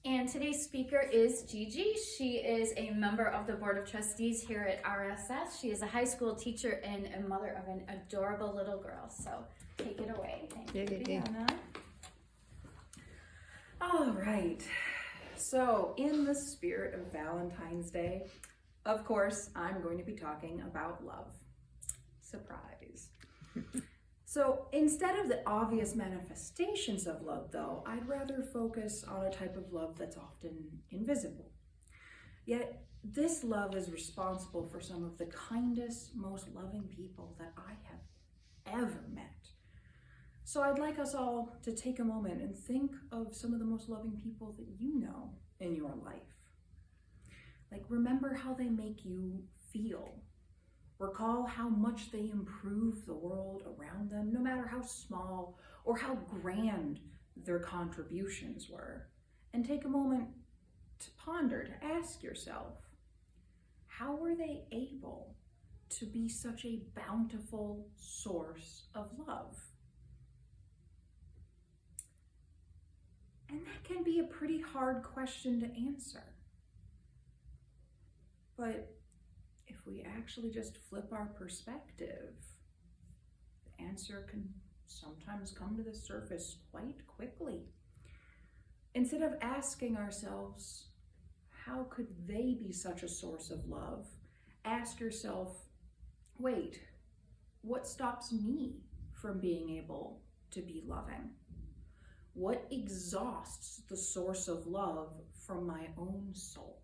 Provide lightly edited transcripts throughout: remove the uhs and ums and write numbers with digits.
And today's speaker is Gigi. She is a member of the Board of Trustees here at RSS. She is a high school teacher and a mother of an adorable little girl. So take it away. Thank you, Brianna. All right. So in the spirit of Valentine's Day, of course, I'm going to be talking about love. Surprise. So instead of the obvious manifestations of love, though, I'd rather focus on a type of love that's often invisible. Yet this love is responsible for some of the kindest, most loving people that I have ever met. So I'd like us all to take a moment and think of some of the most loving people that you know in your life. Like, remember how they make you feel. Recall how much they improve the world around them, no matter how small or how grand their contributions were. And take a moment to ponder, to ask yourself, how were they able to be such a bountiful source of love? And that can be a pretty hard question to answer. But if we actually just flip our perspective, the answer can sometimes come to the surface quite quickly. Instead of asking ourselves, how could they be such a source of love? Ask yourself, wait, what stops me from being able to be loving? What exhausts the source of love from my own soul?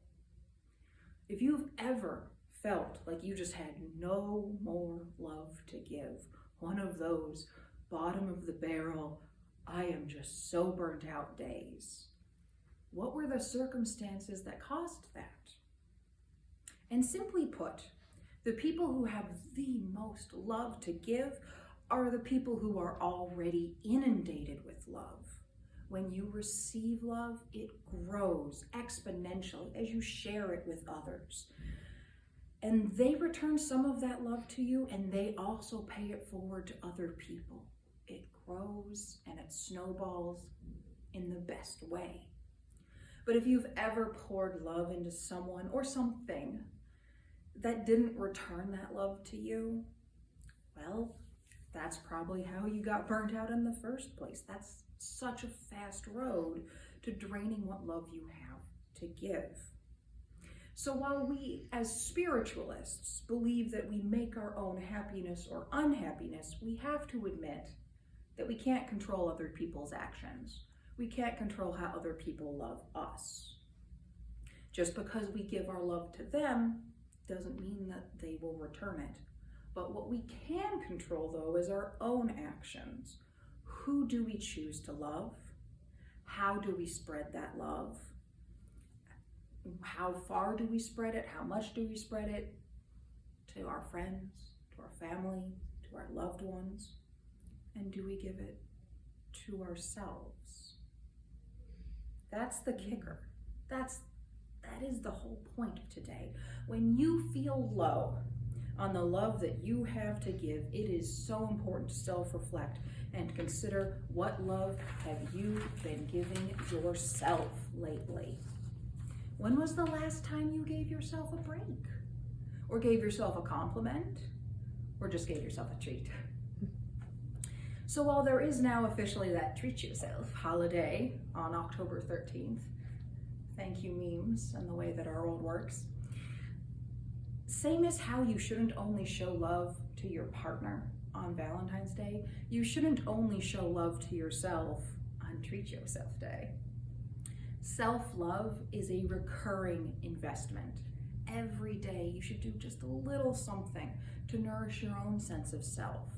If you've ever felt like you just had no more love to give, one of those bottom of the barrel, I am just so burnt out days, what were the circumstances that caused that? And simply put, the people who have the most love to give are the people who are already inundated with love. When you receive love, it grows exponentially as you share it with others. And they return some of that love to you, and they also pay it forward to other people. It grows and it snowballs in the best way. But if you've ever poured love into someone or something that didn't return that love to you, well, that's probably how you got burnt out in the first place. That's such a fast road to draining what love you have to give. So while we as spiritualists believe that we make our own happiness or unhappiness, we have to admit that we can't control other people's actions. We can't control how other people love us. Just because we give our love to them doesn't mean that they will return it. But what we can control, though, is our own actions. Who do we choose to love? How do we spread that love? How far do we spread it? How much do we spread it? To our friends, to our family, to our loved ones? And do we give it to ourselves? That's the kicker. That is the whole point of today. When you feel low on the love that you have to give, it is so important to self-reflect and consider, what love have you been giving yourself lately? When was the last time you gave yourself a break? Or gave yourself a compliment? Or just gave yourself a treat? So while there is now officially that Treat Yourself holiday on October 13th, thank you memes and the way that our world works, same as how you shouldn't only show love to your partner on Valentine's Day, you shouldn't only show love to yourself on Treat Yourself Day. Self-love is a recurring investment. Every day you should do just a little something to nourish your own sense of self,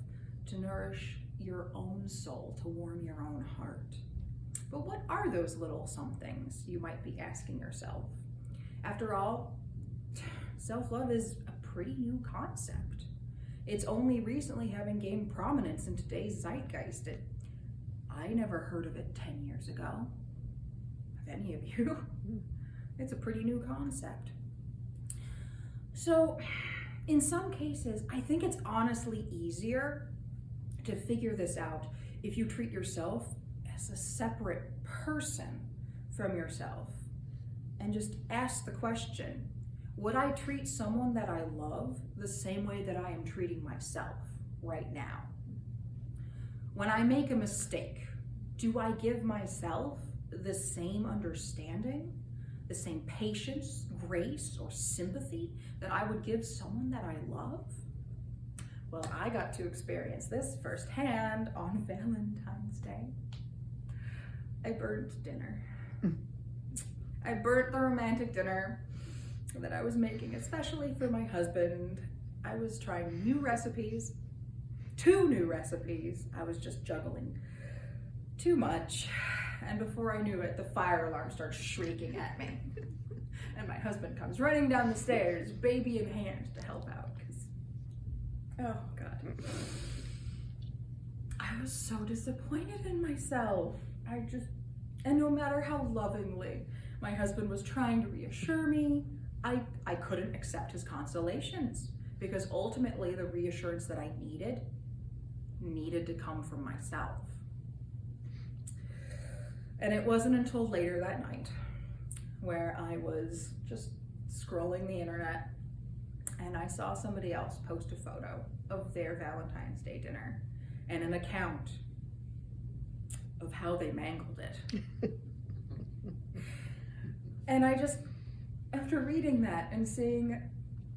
to nourish your own soul, to warm your own heart. But what are those little somethings, you might be asking yourself? After all, self-love is a pretty new concept. It's only recently having gained prominence in today's zeitgeist. I never heard of it 10 years ago. Have any of you? It's a pretty new concept. So in some cases, I think it's honestly easier to figure this out if you treat yourself as a separate person from yourself and just ask the question, would I treat someone that I love the same way that I am treating myself right now? When I make a mistake, do I give myself the same understanding, the same patience, grace, or sympathy that I would give someone that I love? Well, I got to experience this firsthand on Valentine's Day. I burnt dinner. I burnt the romantic dinner that I was making, especially for my husband. I was trying new recipes, 2 new recipes. I was just juggling too much. And before I knew it, the fire alarm starts shrieking at me. And my husband comes running down the stairs, baby in hand, to help out. Oh God. I was so disappointed in myself. And no matter how lovingly my husband was trying to reassure me, I couldn't accept his consolations, because ultimately the reassurance that I needed to come from myself. And it wasn't until later that night where I was just scrolling the internet and I saw somebody else post a photo of their Valentine's Day dinner and an account of how they mangled it. And I just, after reading that and seeing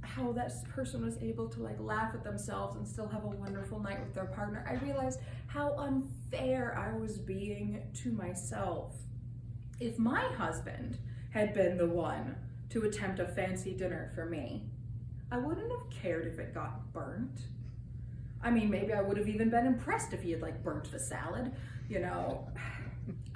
how that person was able to laugh at themselves and still have a wonderful night with their partner, I realized how unfair I was being to myself. If my husband had been the one to attempt a fancy dinner for me, I wouldn't have cared if it got burnt. I mean, maybe I would have even been impressed if he had burnt the salad, you know.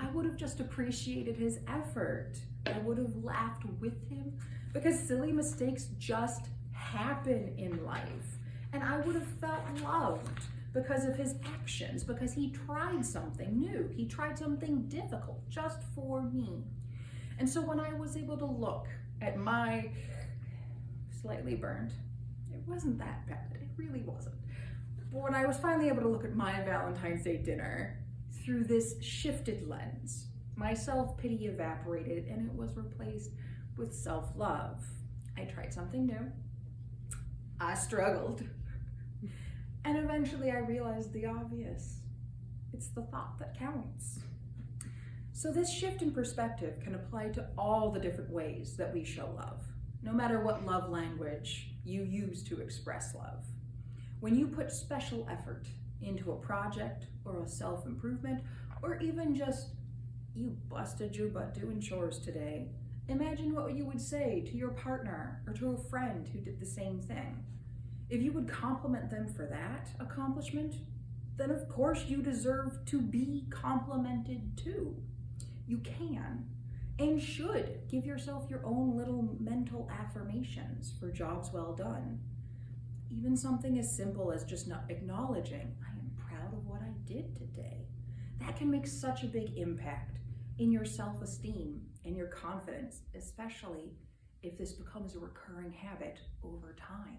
I would have just appreciated his effort. I would have laughed with him, because silly mistakes just happen in life. And I would have felt loved because of his actions, because he tried something new. He tried something difficult just for me. And so when I was able to look at my slightly burnt, it wasn't that bad, it really wasn't. But when I was finally able to look at my Valentine's Day dinner through this shifted lens, my self-pity evaporated and it was replaced with self-love. I tried something new. I struggled. And eventually I realized the obvious. It's the thought that counts. So this shift in perspective can apply to all the different ways that we show love, no matter what love language you use to express love. When you put special effort into a project or a self-improvement, or even just you busted your butt doing chores today, imagine what you would say to your partner or to a friend who did the same thing. If you would compliment them for that accomplishment, then of course you deserve to be complimented too. You can and should give yourself your own little mental affirmations for jobs well done. Even something as simple as just not acknowledging, I am proud of what I did today. That can make such a big impact in your self-esteem and your confidence, especially if this becomes a recurring habit over time.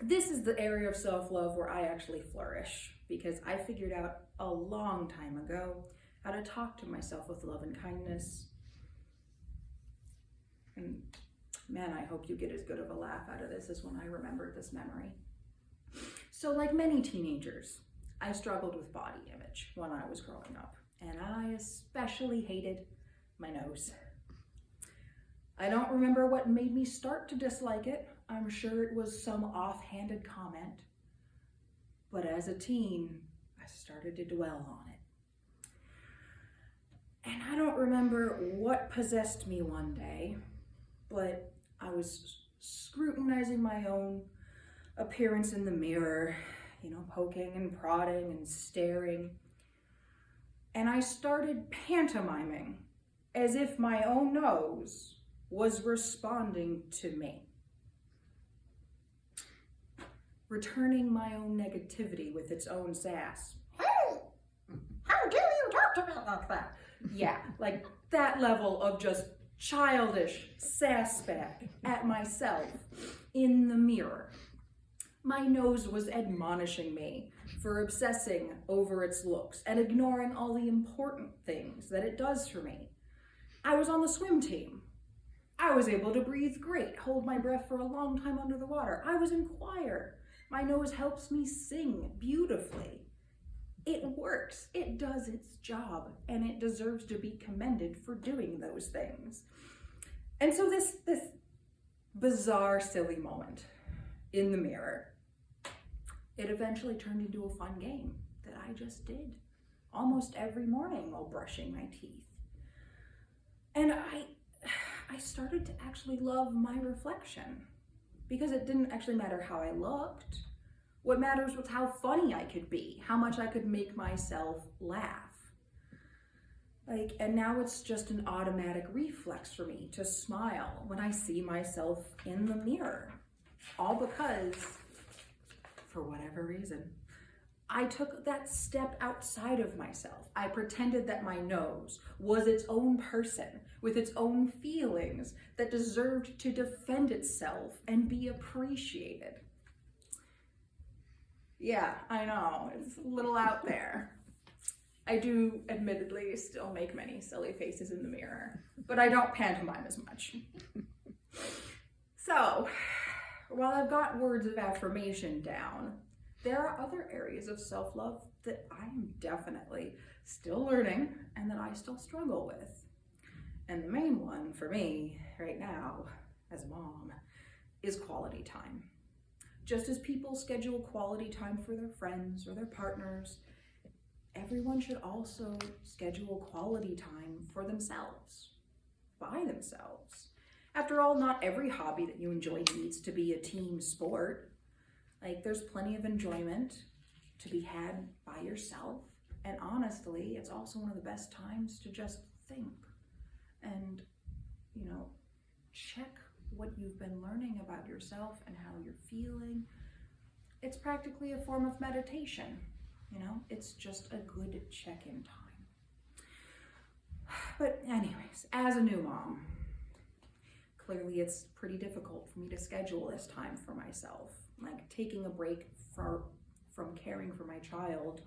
This is the area of self-love where I actually flourish, because I figured out a long time ago how to talk to myself with love and kindness. And man, I hope you get as good of a laugh out of this as when I remembered this memory. So like many teenagers, I struggled with body image when I was growing up, and I especially hated my nose. I don't remember what made me start to dislike it. I'm sure it was some offhanded comment, but as a teen, I started to dwell on it. And I don't remember what possessed me one day, but I was scrutinizing my own appearance in the mirror, poking and prodding and staring. And I started pantomiming as if my own nose was responding to me, returning my own negativity with its own sass. Hey, how dare you talk to me like that? Yeah, like that level of just childish sass back at myself in the mirror. My nose was admonishing me for obsessing over its looks and ignoring all the important things that it does for me, I was on the swim team. I was able to breathe great, hold my breath for a long time under the water. I was in choir. My nose helps me sing beautifully. It works, it does its job, and it deserves to be commended for doing those things. And so this bizarre, silly moment in the mirror, it eventually turned into a fun game that I just did almost every morning while brushing my teeth. And I started to actually love my reflection, because it didn't actually matter how I looked. What matters was how funny I could be, how much I could make myself laugh. And now it's just an automatic reflex for me to smile when I see myself in the mirror. All because, for whatever reason, I took that step outside of myself. I pretended that my nose was its own person with its own feelings that deserved to defend itself and be appreciated. Yeah, I know, it's a little out there. I do admittedly still make many silly faces in the mirror, but I don't pantomime as much. So, while I've got words of affirmation down, there are other areas of self-love that I'm definitely still learning and that I still struggle with. And the main one for me right now, as a mom, is quality time. Just as people schedule quality time for their friends or their partners, everyone should also schedule quality time for themselves, by themselves. After all, not every hobby that you enjoy needs to be a team sport. There's plenty of enjoyment to be had by yourself. And honestly, it's also one of the best times to just think and, check what you've been learning about yourself and how you're feeling. It's practically a form of meditation. It's just a good check-in time. But anyways, as a new mom, clearly it's pretty difficult for me to schedule this time for myself. Taking a break from caring for my child,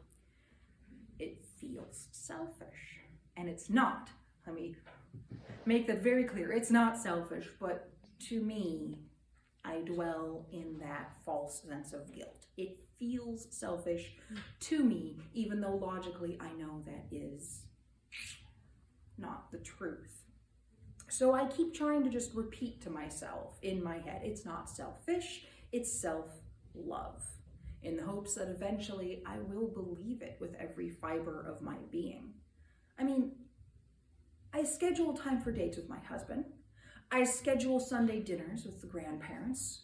it feels selfish. And it's not. Let me make that very clear. It's not selfish, but to me, I dwell in that false sense of guilt. It feels selfish to me, even though logically I know that is not the truth. So I keep trying to just repeat to myself in my head, it's not selfish, it's self-love, in the hopes that eventually I will believe it with every fiber of my being. I schedule time for dates with my husband. I schedule Sunday dinners with the grandparents.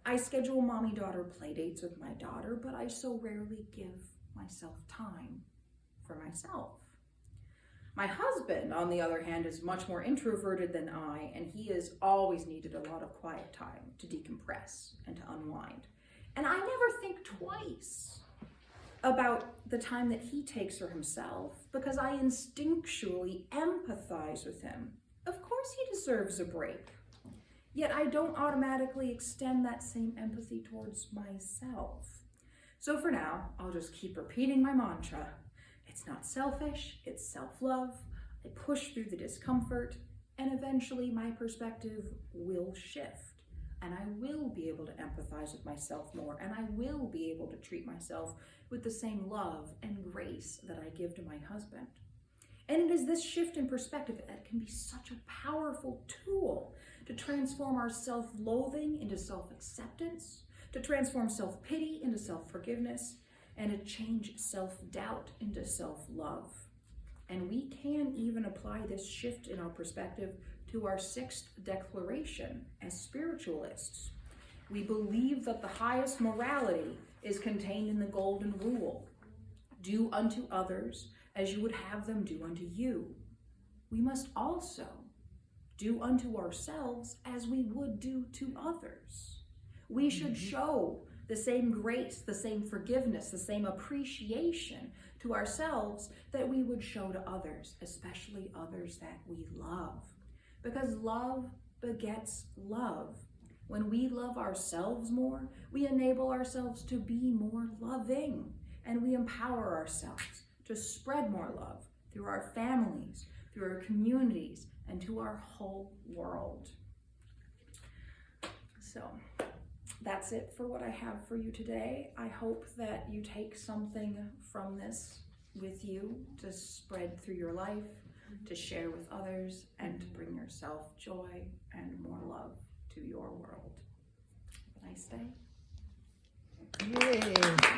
I schedule mommy-daughter play dates with my daughter, but I so rarely give myself time for myself. My husband, on the other hand, is much more introverted than I, and he has always needed a lot of quiet time to decompress and to unwind. And I never think twice about the time that he takes for himself, because I instinctually empathize with him. Of course he deserves a break. Yet I don't automatically extend that same empathy towards myself. So for now, I'll just keep repeating my mantra. It's not selfish, it's self-love. I push through the discomfort, and eventually my perspective will shift. And I will be able to empathize with myself more, and I will be able to treat myself with the same love and grace that I give to my husband. And it is this shift in perspective that can be such a powerful tool to transform our self-loathing into self-acceptance, to transform self-pity into self-forgiveness, and to change self-doubt into self-love. And we can even apply this shift in our perspective to our sixth declaration as spiritualists. We believe that the highest morality is contained in the golden rule. Do unto others as you would have them do unto you. We must also do unto ourselves as we would do to others. We should show the same grace, the same forgiveness, the same appreciation to ourselves that we would show to others, especially others that we love. Because love begets love. When we love ourselves more, we enable ourselves to be more loving, and we empower ourselves to spread more love through our families, through our communities, and to our whole world. So that's it for what I have for you today. I hope that you take something from this with you to spread through your life, to share with others, and to bring yourself joy and more love to your world. Have a nice day. Yay.